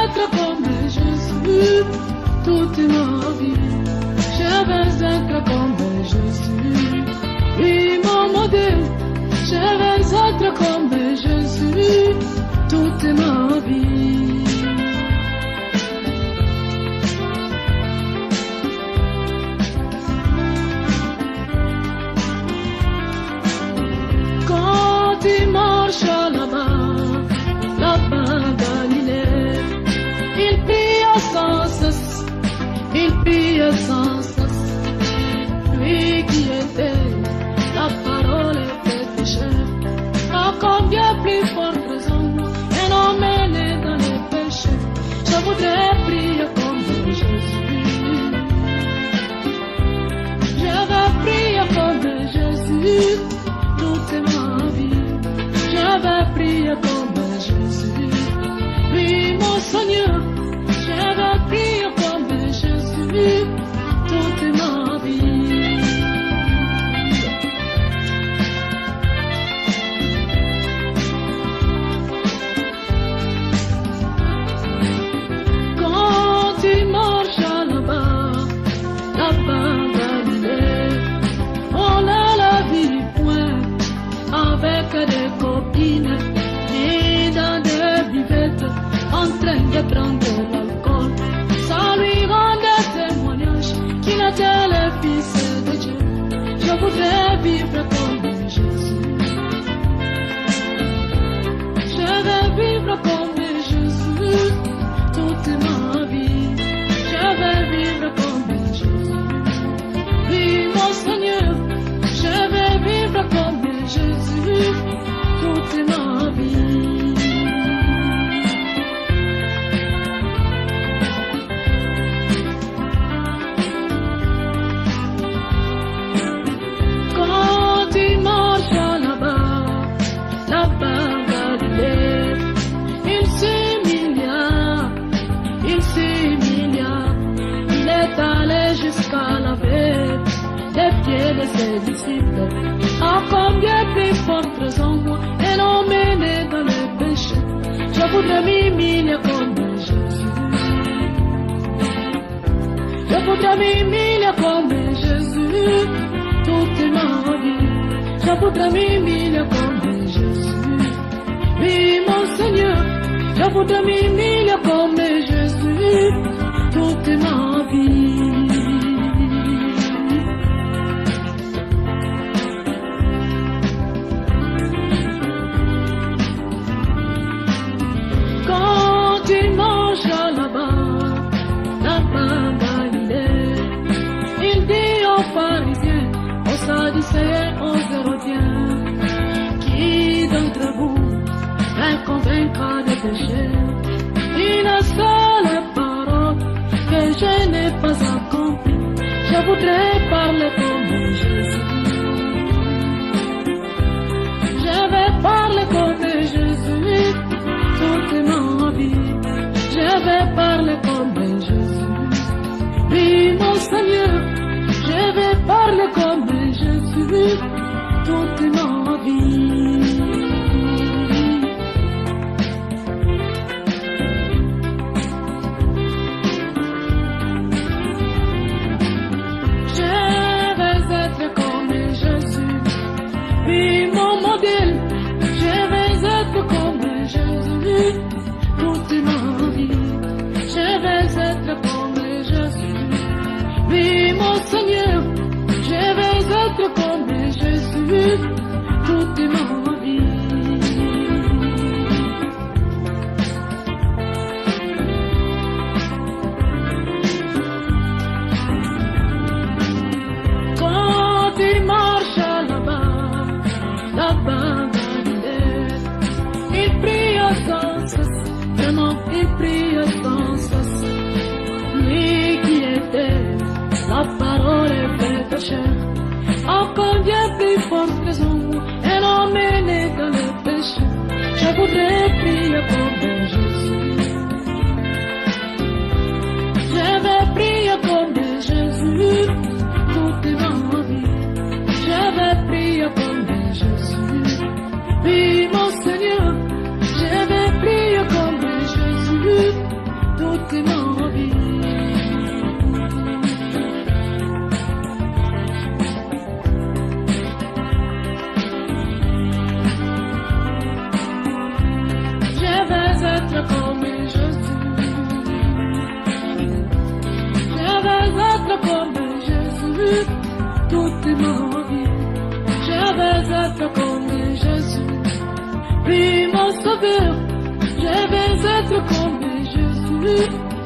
être comme Jésus toute ma vie. Je vais être comme Jésus, oui mon modèle. Je vais être comme Jésus toute ma vie. Quand il marche là-bas Galilée, il prie sans cesse, il prie sans cesse. Lui qui était la parole et péché, a combien plus forte raison et non mené dans les péchés. Je voudrais prier comme Jésus. Je vais prier comme Jésus toute ma vie. Je vais prier comme Jésus. Oui, mon Seigneur, je vais prier comme Jésus toute ma vie. Quand il marche là-bas Galilée, on a la vie point avec des copines et dans des buvettes en train de prendre de l'alcool. Ça lui rendait témoignage qu'il était le Fils de Dieu. Je voudrais vivre comme Jésus. Je vais vivre comme Jésus toute ma vie. Je vais vivre comme Jésus. Oui, mon Seigneur, je vais vivre comme Jésus toute ma vie. Quand il marche là-bas Galilée, il s'humilia, il est allé jusqu'à laver les pieds de ses disciples. À combien plus forte raison et non mené dans le péché. Je voudrais m'humilier comme Jésus. Je voudrais m'humilier comme Jésus toute ma vie. Je voudrais m'humilier comme Jésus. Oui, mon Seigneur, je voudrais m'humilier comme Jésus toute ma vie. Quand il mange là-bas Galilée, il dit aux pharisiens, aux sadducéens, aux hérodiens, qui d'entre vous est convaincra de péché? Une seule parole que je n'ai pas accomplie. Je voudrais parler comme Jésus. Je vais parler comme Jésus toute ma vie. Je vais parler comme Jésus. Oui, mon Seigneur, je vais parler comme Jésus toute ma vie. Je vais être comme Jésus. Oui, mon modèle, je vais être comme Jésus toute ma vie. Je vais être comme Jésus. Oui, mon Seigneur, je vais être comme Jésus toute ma vie. Quand il marche là-bas Galilée, il prie sans cesse, vraiment il prie sans cesse. Lui qui était la parole est faite chair, a combien plus forte raison et non mené dans le péché. Je voudrais prier comme Jésus. Je vais prier comme Jésus toute ma vie. Je vais prier comme Jésus. Oui, mon Seigneur, je vais prier comme Jésus être comme Jésus. Je veux être comme Jésus toute ma vie. Je veux être comme Jésus, puis mon sauveur. Je veux être comme Jésus.